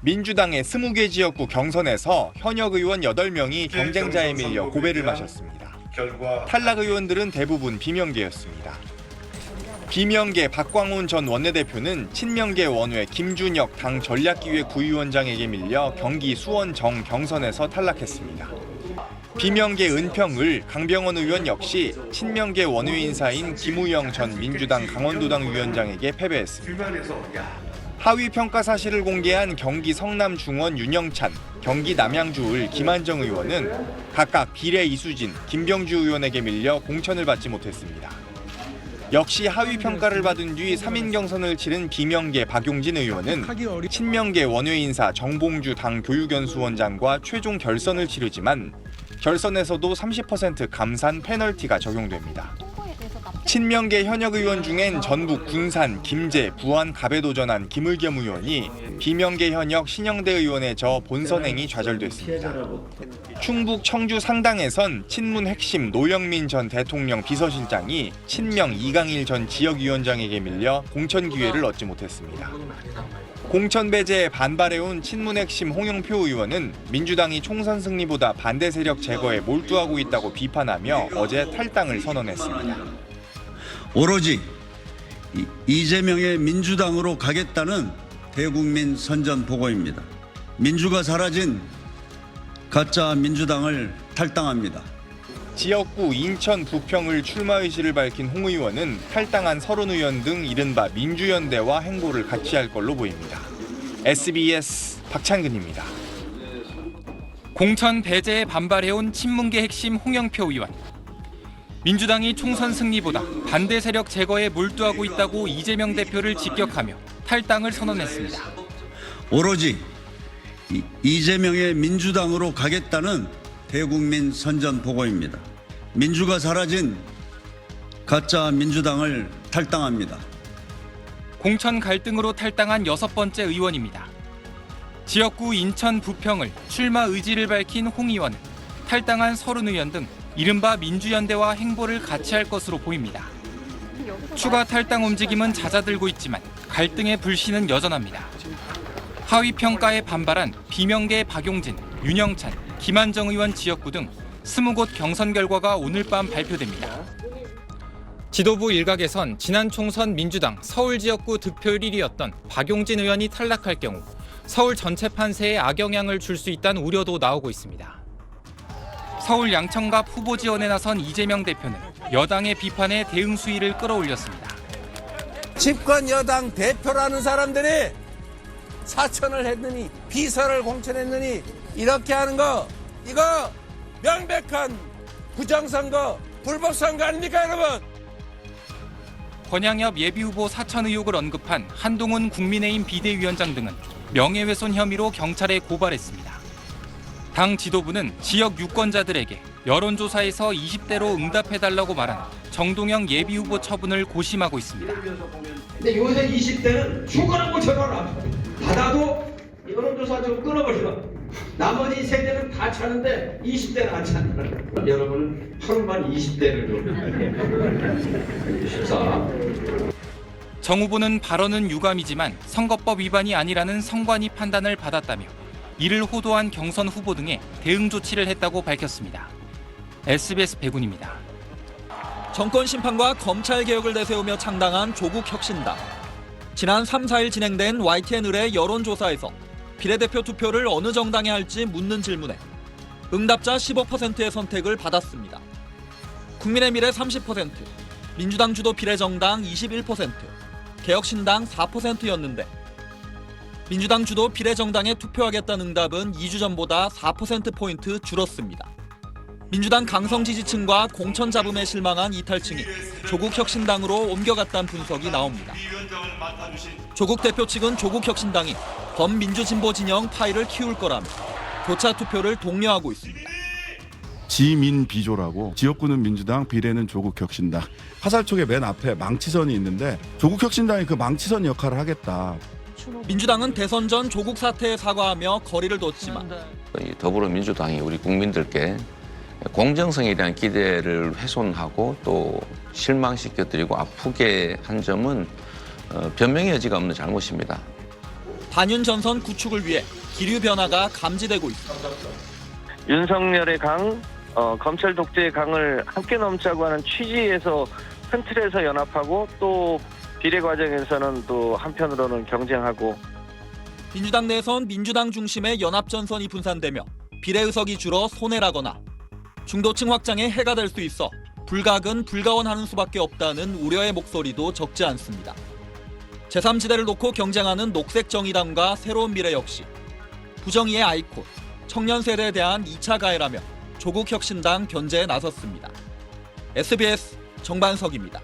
민주당의 20개 지역구 경선에서 현역 의원 8명이 경쟁자에 밀려 고배를 마셨습니다. 탈락 의원들은 대부분 비명계였습니다. 비명계 박광훈 전 원내대표는 친명계 원외 김준혁 당 전략기획 부위원장에게 밀려 경기 수원 정 경선에서 탈락했습니다. 비명계 은평을 강병원 의원 역시 친명계 원외 인사인 김우영 전 민주당 강원도당 위원장에게 패배했습니다. 하위 평가 사실을 공개한 경기 성남 중원 윤영찬, 경기 남양주을 김한정 의원은 각각 비례 이수진, 김병주 의원에게 밀려 공천을 받지 못했습니다. 역시 하위 평가를 받은 뒤 3인 경선을 치른 비명계 박용진 의원은 친명계 원외 인사 정봉주 당 교육연수원장과 최종 결선을 치르지만 결선에서도 30% 감산 페널티가 적용됩니다. 친명계 현역 의원 중엔 전북 군산, 김제, 부안, 갑에 도전한 김의겸 의원이 비명계 현역 신영대 의원에 져 본선행이 좌절됐습니다. 충북 청주 상당에선 친문 핵심 노영민 전 대통령 비서실장이 친명 이강일 전 지역위원장에게 밀려 공천 기회를 얻지 못했습니다. 공천 배제에 반발해온 친문 핵심 홍영표 의원은 민주당이 총선 승리보다 반대 세력 제거에 몰두하고 있다고 비판하며 어제 탈당을 선언했습니다. 오로지 이재명의 민주당으로 가겠다는 대국민 선전보고입니다. 민주가 사라진 가짜 민주당을 탈당합니다. 지역구 인천 부평을 출마 의지를 밝힌 홍 의원은 탈당한 서른 의원 등 이른바 민주연대와 행보를 같이 할 걸로 보입니다. SBS 박찬근입니다. 공천 배제에 반발해온 친문계 핵심 홍영표 의원. 민주당이 총선 승리보다 반대 세력 제거에 몰두하고 있다고 이재명 대표를 직격하며 탈당을 선언했습니다. 오로지 이재명의 민주당으로 가겠다는 대국민 선전보고입니다. 민주가 사라진 가짜 민주당을 탈당합니다. 공천 갈등으로 탈당한 6번째 의원입니다. 지역구 인천 부평을 출마 의지를 밝힌 홍 의원은 탈당한 서른 의원 등 이른바 민주연대와 행보를 같이 할 것으로 보입니다. 추가 탈당 움직임은 잦아들고 있지만 갈등의 불씨는 여전합니다. 하위 평가에 반발한 비명계 박용진, 윤영찬, 김한정 의원 지역구 등 20곳 경선 결과가 오늘 밤 발표됩니다. 지도부 일각에선 지난 총선 민주당 서울 지역구 득표율 1위였던 박용진 의원이 탈락할 경우 서울 전체 판세에 악영향을 줄 수 있다는 우려도 나오고 있습니다. 서울 양천갑 후보 지원에 나선 이재명 대표는 여당의 비판에 대응 수위를 끌어올렸습니다. 집권 여당 대표라는 사람들이 사천을 했느니 비서를 공천했느니 이렇게 하는 거 이거 명백한 부정선거, 불법선거 아닙니까 여러분? 권양엽 예비후보 사천 의혹을 언급한 한동훈 국민의힘 비대위원장 등은 명예훼손 혐의로 경찰에 고발했습니다. 당 지도부는 지역 유권자들에게 여론조사에서 20대로 응답해달라고 말한 정동영 예비후보 처분을 고심하고 있습니다. 근데 요새 20대는 죽어라고 저러라. 받아도 여론조사 좀 끊어버려. 나머지 세대는 다 차는데 20대는 안 차는 거야. 여러분 하루만 20대를 좀 쉽사. 정 후보는 발언은 유감이지만 선거법 위반이 아니라는 선관위 판단을 받았다며 이를 호도한 경선 후보 등에 대응 조치를 했다고 밝혔습니다. SBS 백운입니다. 정권 심판과 검찰 개혁을 내세우며 창당한 조국혁신당. 지난 3, 4일 진행된 YTN 의뢰 여론조사에서 비례대표 투표를 어느 정당에 할지 묻는 질문에 응답자 15%의 선택을 받았습니다. 국민의미래 30%, 민주당 주도 비례정당 21%, 개혁신당 4%였는데 민주당 주도 비례정당에 투표하겠다는 응답은 2주 전보다 4%포인트 줄었습니다. 민주당 강성 지지층과 공천 잡음에 실망한 이탈층이 조국혁신당으로 옮겨갔다는 분석이 나옵니다. 조국 대표 측은 조국혁신당이 범민주진보 진영 파이를 키울 거라며 교차 투표를 독려하고 있습니다. 지민비조라고 지역구는 민주당, 비례는 조국혁신당. 화살촉의 맨 앞에 망치선이 있는데 조국혁신당이 그 망치선 역할을 하겠다. 민주당은 대선 전 조국 사태에 사과하며 거리를 뒀지만 더불어민주당이 우리 국민들께 공정성에 대한 기대를 훼손하고 또 실망시켜드리고 아프게 한 점은 변명의 여지가 없는 잘못입니다. 반윤 전선 구축을 위해 기류 변화가 감지되고 있습니다. 윤석열의 강, 검찰 독재의 강을 함께 넘자고 하는 취지에서 큰 틀에서 연합하고 또 비례 과정에서는 또 한편으로는 경쟁하고 민주당 내선 민주당 중심의 연합전선이 분산되며 비례 의석이 줄어 손해라거나 중도층 확장에 해가 될 수 있어 불가근 불가원하는 수밖에 없다는 우려의 목소리도 적지 않습니다. 제3지대를 놓고 경쟁하는 녹색정의당과 새로운 미래 역시 부정의의 아이콘, 청년 세대에 대한 2차 가해라며 조국혁신당 견제에 나섰습니다. SBS 정반석입니다.